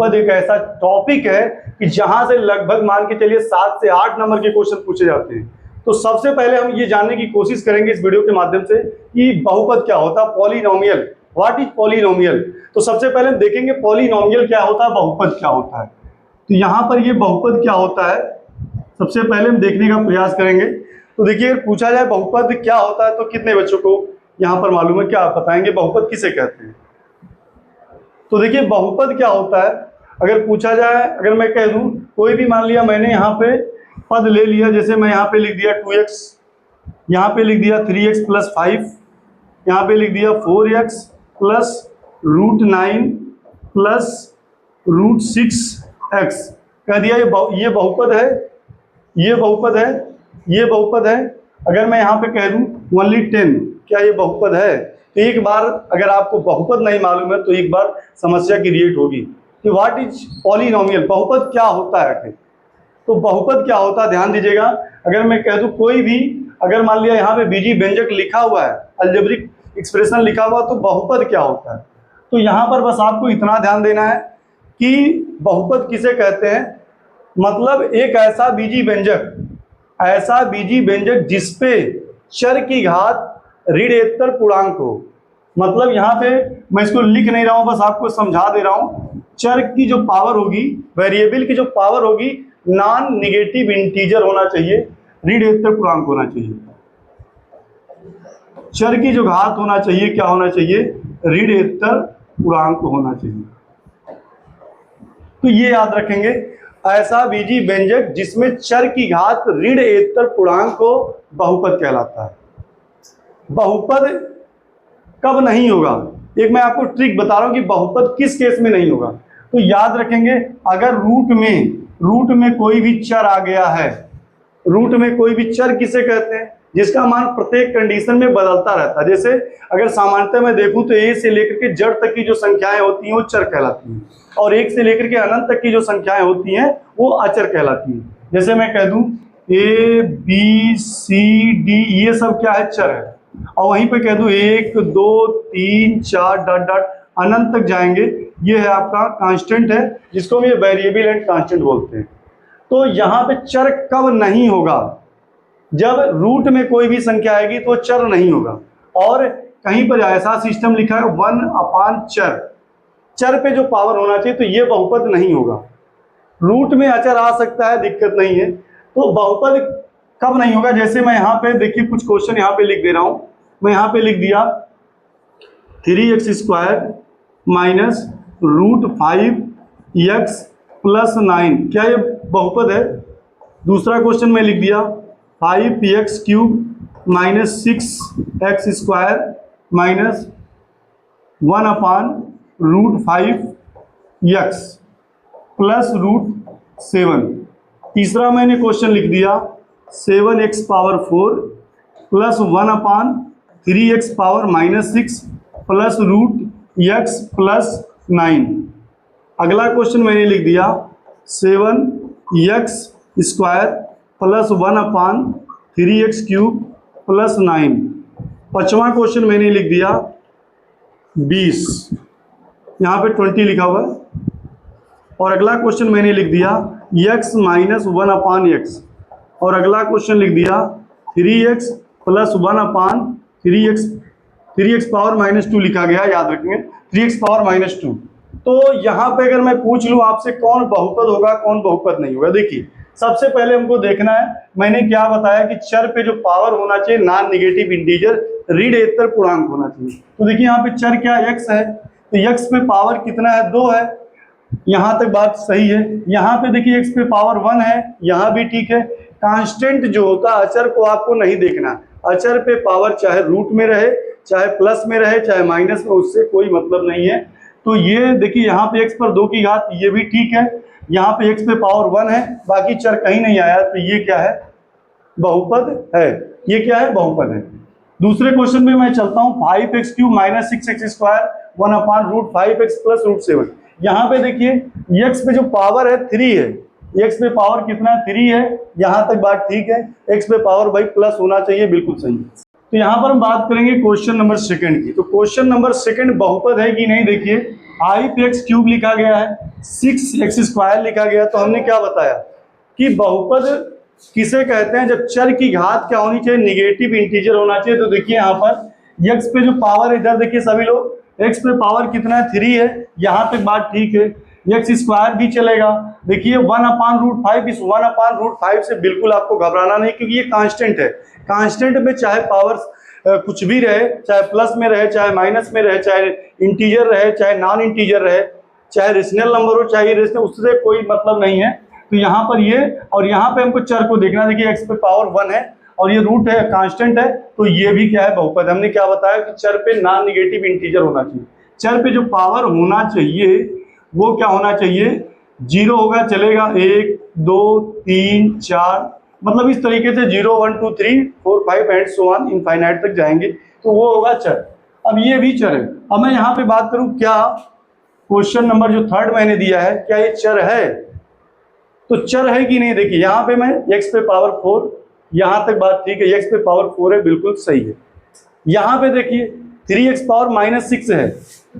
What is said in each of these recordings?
बहुपद एक ऐसा टॉपिक है कि जहां से लगभग मान के चलिए 7 से 8 नंबर के क्वेश्चन पूछे जाते हैं। तो सबसे पहले हम ये जानने की कोशिश करेंगे इस वीडियो के माध्यम से कि बहुपद क्या होता है, पॉलिनोमियल, व्हाट इज पॉलिनोमियल। तो सबसे पहले हम देखेंगे पॉलिनोमियल क्या होता है, बहुपद क्या होता है। तो यहाँ पर ये बहुपद क्या होता है सबसे पहले हम देखने का प्रयास करेंगे। तो देखिए पूछा जाए बहुपद क्या होता है तो कितने बच्चों को यहाँ पर मालूम है, क्या आप बताएंगे बहुपद किसे कहते हैं। तो देखिए बहुपद क्या होता है अगर पूछा जाए, अगर मैं कह दूं कोई भी मान लिया मैंने यहाँ पे पद ले लिया, जैसे मैं यहाँ पे लिख दिया 2x, यहाँ पे लिख दिया 3x + 5, यहाँ पे लिख दिया 4x + √9 + √6x, कह दिया ये बहुपद है, ये बहुपद है, ये बहुपद है। अगर मैं यहाँ पे कह दूं ओनली 10, क्या ये बहुपद है। तो एक बार अगर आपको बहुपद नहीं मालूम है तो एक बार समस्या क्रिएट होगी कि व्हाट इज पॉलिनोमियल, बहुपद क्या होता है आखिर। तो बहुपद क्या होता है ध्यान दीजिएगा। अगर मैं कह दूं कोई भी, अगर मान लिया यहाँ पे बीजी व्यंजक लिखा हुआ है, अलजेब्रिक एक्सप्रेशन लिखा हुआ, तो बहुपद क्या होता है। तो यहाँ पर बस आपको इतना ध्यान देना है कि बहुपद किसे कहते हैं, मतलब एक ऐसा बीजी व्यंजक जिसपे चर की घात ऋणेतर पूर्णांक हो। मतलब यहाँ पे मैं इसको लिख नहीं रहा हूँ, बस आपको समझा दे रहा हूँ। चर की जो पावर होगी, वेरिएबल की जो पावर होगी, नॉन निगेटिव इंटीजर होना चाहिए, ऋणेतर पूर्णांक होना चाहिए। चर की जो घात होना चाहिए क्या होना चाहिए, ऋणेतर पूर्णांक होना चाहिए। तो ये याद रखेंगे, ऐसा बीजी व्यंजक जिसमें चर की घात ऋणेतर पूर्णांक हो बहुपद कहलाता है। बहुपद कब नहीं होगा, एक मैं आपको ट्रिक बता रहा हूं कि बहुपद किस केस में नहीं होगा। तो याद रखेंगे, अगर रूट में कोई भी चर आ गया है, रूट में कोई भी चर किसे कहते हैं, जिसका मान प्रत्येक कंडीशन में बदलता रहता है। जैसे अगर सामान्यतः मैं देखूं तो a से लेकर के z तक की जो संख्याएं होती हैं वो चर कहलाती हैं, और 1 से लेकर के अनंत तक की जो संख्याएं होती हैं वो अचर कहलाती हैं। जैसे मैं कह दूं a b c d, ये सब क्या है, चर है। और वहीं पे कह दूं 1 2 3 4 डॉट डॉट अनंत तक जाएंगे, ये है आपका कांस्टेंट है, जिसको हम ये वेरिएबल एंड कांस्टेंट बोलते हैं। तो यहाँ पे चर कब नहीं होगा, जब रूट में कोई भी संख्या आएगी तो चर नहीं होगा। और कहीं पर ऐसा सिस्टम लिखा है 1/चर, चर पे जो पावर होना चाहिए, तो ये बहुपद नहीं होगा। रूट में अचर आ सकता है, दिक्कत नहीं है। तो बहुपद कब नहीं होगा, जैसे मैं यहाँ पे देखिए कुछ क्वेश्चन यहाँ पे लिख दे रहा हूं। मैं यहाँ पे लिख दिया 3x² - √5x + 9, क्या ये बहुपद है। दूसरा क्वेश्चन मैं लिख दिया 5x³ - 6x² - 1/√5x + √7। तीसरा मैंने क्वेश्चन लिख दिया 7x⁴ + 1/3x⁻⁻6 + √x + 9। अगला क्वेश्चन मैंने लिख दिया 7x² + 1/3x³ + 9। पांचवा क्वेश्चन मैंने लिख दिया 20, यहाँ पे 20 लिखा हुआ है। और अगला क्वेश्चन मैंने लिख दिया x - 1/x, और अगला क्वेश्चन लिख दिया 3x + 1/3x⁻² लिखा गया, याद रखेंगे 3x⁻²। तो यहाँ पे अगर मैं पूछ लूँ आपसे कौन बहुपद होगा कौन बहुपद नहीं होगा, देखिए सबसे पहले हमको देखना है, मैंने क्या बताया कि चर पे जो पावर होना चाहिए नॉन निगेटिव इंटीजर, ऋणेतर पूर्णांक होना चाहिए। तो देखिए यहाँ पे चर क्या x है, तो x पे पावर कितना है, 2 है, यहाँ तक बात सही है। यहाँ पे देखिए x पे पावर 1 है, यहाँ भी ठीक है। कांस्टेंट जो होता है, अचर को आपको नहीं देखना, अचर पे पावर चाहे रूट में रहे, चाहे प्लस में रहे, चाहे माइनस में, उससे कोई मतलब नहीं है। तो ये देखिए यहाँ पे x पर 2 की घात, ये भी ठीक है। यहाँ पे x पे पावर 1 है, बाकी चर कहीं नहीं आया, तो ये क्या है, बहुपद है। ये क्या है, बहुपद है। दूसरे क्वेश्चन में मैं चलता हूँ 5x³ - 6x² 1/√5x + √7। यहाँ पे देखिए x पे जो पावर है 3 है, x पे पावर कितना है, 3 है, यहाँ तक बात ठीक है। x पे पावर भाई प्लस होना चाहिए, बिल्कुल सही। तो यहाँ पर हम बात करेंगे क्वेश्चन नंबर 2 की। तो क्वेश्चन नंबर 2 बहुपद है कि नहीं, देखिए 5x³ लिखा गया है, 6x² लिखा गया। तो हमने क्या बताया कि बहुपद किसे कहते हैं, जब चर की घात क्या होनी चाहिए, निगेटिव इंटीजर होना चाहिए। तो देखिए यहाँ पर x पे जो पावर है, इधर देखिए सभी लोग, x पे पावर कितना है, 3 है, यहाँ तक बात ठीक है। x² भी चलेगा। देखिए 1/√5, इस 1/√5 से बिल्कुल आपको घबराना नहीं, क्योंकि ये कांस्टेंट है। कांस्टेंट में चाहे पावर कुछ भी रहे, चाहे प्लस में रहे, चाहे माइनस में रहे, चाहे इंटीजर रहे, चाहे नॉन इंटीजर रहे, चाहे रेशनल नंबर हो, चाहे इरेशनल, उससे कोई मतलब नहीं है। तो यहाँ पर ये, और यहाँ पे हमको चर को देखना, देखिए x पे पावर 1 है और ये रूट है, कांस्टेंट है, तो ये भी क्या है, बहुपद। हमने क्या बताया कि चर पे नॉन निगेटिव इंटीजर होना चाहिए। चर पे जो पावर होना चाहिए वो क्या होना चाहिए, 0 होगा, चलेगा, 1 2 3 4, मतलब इस तरीके से 0 1 2 3 4 5 एंड सो ऑन इनफाइनाइट तक जाएंगे, तो वो होगा चर। अब ये भी चर है। अब मैं यहाँ पे बात करूं, क्या क्वेश्चन नंबर जो 3 मैंने दिया है, क्या ये चर है? तो चर है कि नहीं, देखिए यहाँ पे मैं x पे पावर 4, यहाँ तक बात ठीक है, x पे पावर 4 है, बिल्कुल सही है। यहाँ पे देखिए 3x पावर -6 है।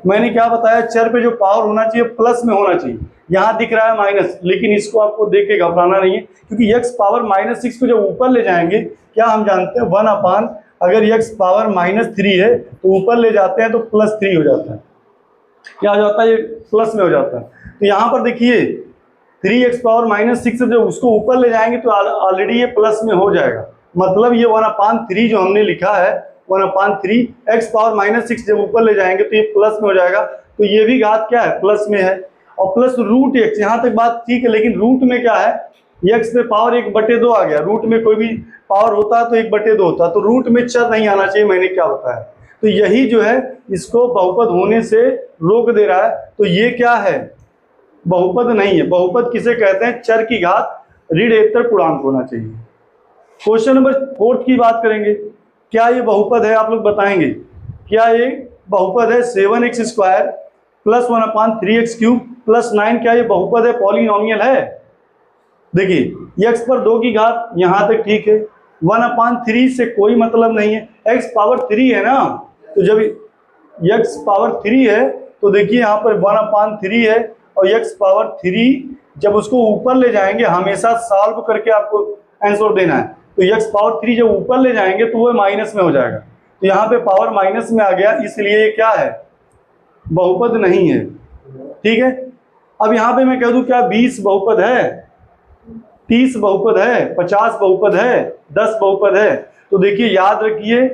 मैंने क्या बताया, चर पे जो पावर होना चाहिए प्लस में होना चाहिए। यहाँ दिख रहा है माइनस, लेकिन इसको आपको देख के घबराना नहीं है, क्योंकि x पावर -6 को जब ऊपर ले जाएंगे, क्या हम जानते हैं 1/, अगर x पावर -3 है तो ऊपर ले जाते हैं तो +3 हो जाता है। क्या हो जाता है, ये प्लस में हो जाता है। तो यहाँ पर देखिए 3x पावर -6 से जब उसको ऊपर ले जाएंगे तो ऑलरेडी ये प्लस में हो जाएगा। मतलब ये 1/3 जो हमने लिखा है, 1/3 x पावर -6 जब ऊपर ले जाएंगे तो ये प्लस में हो जाएगा। तो ये भी घात क्या है, प्लस में है। और प्लस √x, यहाँ तक बात ठीक है, लेकिन रूट में क्या है, x पे पावर 1/2 आ गया। रूट में कोई भी पावर होता है तो 1/2 होता है, तो रूट में चर नहीं आना चाहिए, मैंने क्या बताया। तो यही जो है इसको बहुपद होने से रोक दे रहा है। तो ये क्या है, बहुपद नहीं है। बहुपद किसे कहते हैं, चर की घात ऋणेतर पूर्णांक होना चाहिए। क्वेश्चन नंबर 4 की बात करेंगे, क्या ये बहुपद है, आप लोग बताएंगे, क्या ये बहुपद है? 7x² प्लस 1/3x³ प्लस 9, क्या ये बहुपद है, पॉलिनोमियल है? देखिए x पर 2 की घात, यहाँ तक ठीक है, 1/3 से कोई मतलब नहीं है, x पावर 3 है ना, तो जब x पावर 3 है तो देखिए यहाँ पर 1/3 है, और x पावर 3 जब उसको ऊपर ले जाएंगे, हमेशा सॉल्व करके आपको आंसर देना है। तो x पावर 3 जब ऊपर ले जाएंगे तो वो माइनस में हो जाएगा। तो यहाँ पे पावर माइनस में आ गया, इसलिए ये क्या है, बहुपद नहीं है। ठीक है, अब यहाँ पे मैं कह दूं क्या 20 बहुपद है, 30 बहुपद है, 50 बहुपद है, 10 बहुपद है? तो देखिए याद रखिए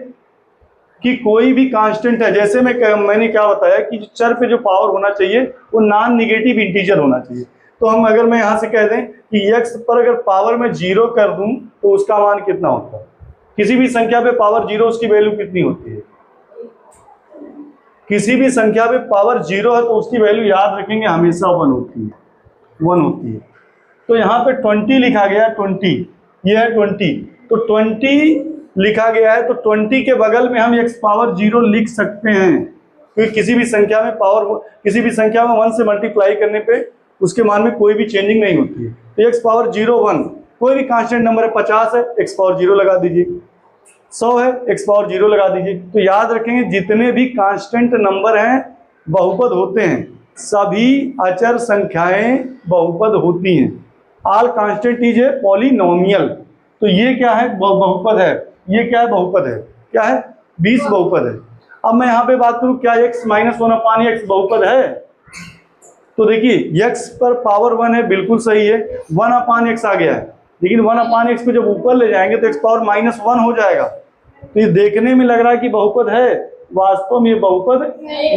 कि कोई भी कांस्टेंट है, जैसे मैंने क्या बताया कि चर पे जो पावर होना चाहिए वो नॉन निगेटिव इंटीजर होना चाहिए। तो हम अगर मैं यहाँ से कह दें कि x पर अगर पावर में 0 कर दूं तो उसका मान कितना होता है, किसी भी संख्या पे पावर 0 उसकी वैल्यू कितनी होती है? किसी भी संख्या पे पावर 0 है तो उसकी वैल्यू याद रखेंगे हमेशा 1 होती है, 1 होती है। तो यहाँ पे 20 लिखा गया, 20 ये है 20, तो 20 लिखा गया है, तो 20 के बगल में हम x पावर 0 लिख सकते हैं, क्योंकि किसी भी संख्या में पावर, किसी भी संख्या में 1 से मल्टीप्लाई करने पे उसके मान में कोई भी चेंजिंग नहीं होती है। तो x पावर 0 1, कोई भी कांस्टेंट नंबर है, 50 है, x पावर 0 लगा दीजिए, 100 है, x पावर 0 लगा दीजिए। तो याद रखेंगे जितने भी कांस्टेंट नंबर हैं बहुपद होते हैं, सभी अचर संख्याएं बहुपद होती हैं। All constant is a polynomial. तो ये क्या है, बहुपद है। ये क्या है, बहुपद है। क्या है, 20 बहुपद है। अब मैं यहाँ पे बात करूँ, क्या x - 1/x बहुपद है? तो देखिए x पर पावर 1 है, बिल्कुल सही है, 1/x आ गया है, लेकिन 1/x को जब ऊपर ले जाएंगे तो x पावर -1 हो जाएगा। तो ये देखने में लग रहा है कि बहुपद है, वास्तव में ये बहुपद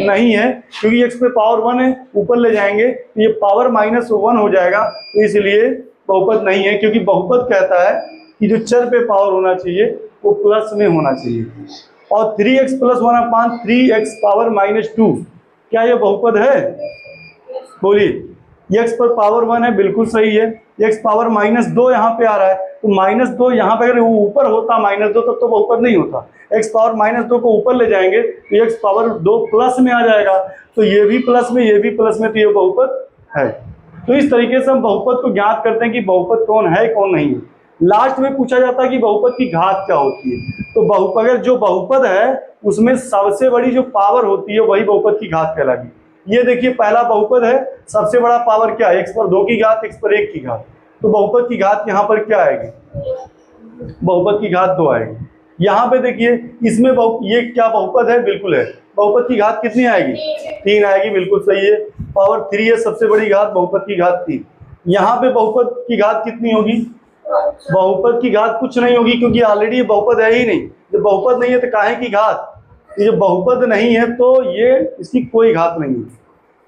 नहीं है, क्योंकि x पे पावर 1 है, ऊपर ले जाएंगे तो ये पावर -1 हो जाएगा, तो इसलिए बहुपद नहीं है। क्योंकि बहुपद कहता है कि जो चर पे पावर होना चाहिए वो प्लस में होना चाहिए। और 3x + 1/3x पावर -2, क्या ये बहुपद है? बोलिए। x पर पावर 1 है, बिल्कुल सही है, x पावर -2 यहाँ पे आ रहा है, तो -2 यहाँ पे अगर वो ऊपर होता -2 तब तो बहुपद नहीं होता। x पावर -2 को ऊपर ले जाएंगे तो x पावर 2 प्लस में आ जाएगा, तो ये भी प्लस में, ये भी प्लस में, तो ये बहुपद है। तो इस तरीके से हम बहुपद को ज्ञात करते हैं कि बहुपद कौन है कौन नहीं है। लास्ट में पूछा जाता है कि बहुपद की घात क्या होती है। तो अगर जो बहुपद है उसमें सबसे बड़ी जो पावर होती है वही बहुपद की घात कहलाएगी। ये देखिए पहला बहुपद है, सबसे बड़ा पावर क्या है, x पर 2 की घात, x पर 1 की घात। तो बहुपद की घात यहाँ पर क्या आएगी, बहुपद की घात 2 आएगी। यहाँ पे देखिए इसमें ये क्या बहुपद है, बिल्कुल है। बहुपद की घात कितनी आएगी, 3 आएगी, बिल्कुल सही है। पावर 3 है, सबसे बड़ी घात, बहुपद की घात 3। यहाँ पे बहुपद की घात कितनी होगी, बहुपद की घात कुछ नहीं होगी, क्योंकि ऑलरेडी ये बहुपद है ही नहीं। जब बहुपद नहीं है तो काहे की घात, ये जब बहुपद नहीं है तो ये इसकी कोई घात नहीं है।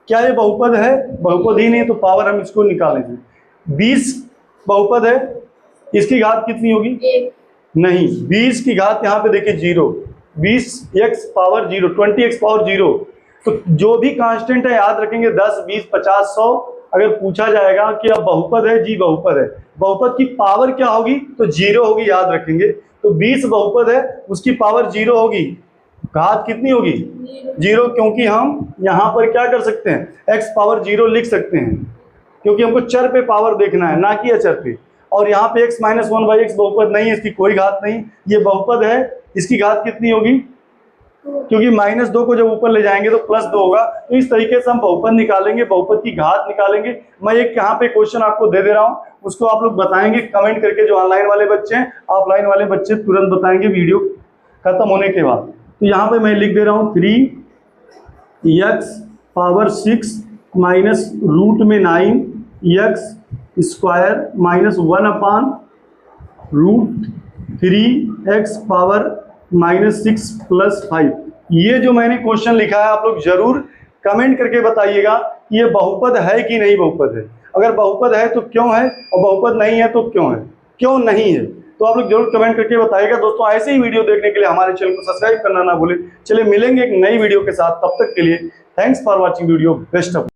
क्या ये बहुपद है, बहुपद ही नहीं, तो पावर हम इसको निकालेंगे। 20 बहुपद है, इसकी घात कितनी होगी, नहीं, 20 की घात यहाँ पे देखिए 0, 20x पावर 0, 20x पावर 0। तो जो भी कांस्टेंट है याद रखेंगे, 10, 20, 50, 100। अगर पूछा जाएगा कि अब बहुपद है, जी बहुपद है, बहुपद की पावर क्या होगी, तो 0 होगी, याद रखेंगे। तो 20 बहुपद है, उसकी पावर 0 होगी, घात कितनी होगी, 0, क्योंकि हम यहाँ पर क्या कर सकते हैं, x पावर 0 लिख सकते हैं, क्योंकि हमको चर पे पावर देखना है, ना कि अचर पे। और यहाँ पे x - 1/x बहुपद नहीं है, इसकी कोई घात नहीं, ये बहुपद है, इसकी घात कितनी होगी, क्योंकि -2 को जब ऊपर ले जाएंगे तो +2 होगा। तो इस तरीके से हम बहुपद निकालेंगे, बहुपद की घात निकालेंगे। मैं एक यहाँ पे क्वेश्चन आपको दे दे रहा हूँ, उसको आप लोग बताएंगे कमेंट करके, जो ऑनलाइन वाले बच्चे हैं, ऑफलाइन वाले बच्चे तुरंत बताएंगे वीडियो खत्म होने के बाद। तो यहाँ पे मैं लिख दे रहा हूँ 3x पावर 6 माइनस रूट में 9x square minus 1/√3x power -6 + 5। ये जो मैंने क्वेश्चन लिखा है आप लोग जरूर कमेंट करके बताइएगा कि ये बहुपद है कि नहीं बहुपद है। अगर बहुपद है तो क्यों है, और बहुपद नहीं है तो क्यों है, क्यों नहीं है, तो आप लोग जरूर कमेंट करके बताइएगा। दोस्तों ऐसे ही वीडियो देखने के लिए हमारे चैनल को सब्सक्राइब करना ना भूलें। चलिए मिलेंगे एक नई वीडियो के साथ, तब तक के लिए thanks for watching video, best of.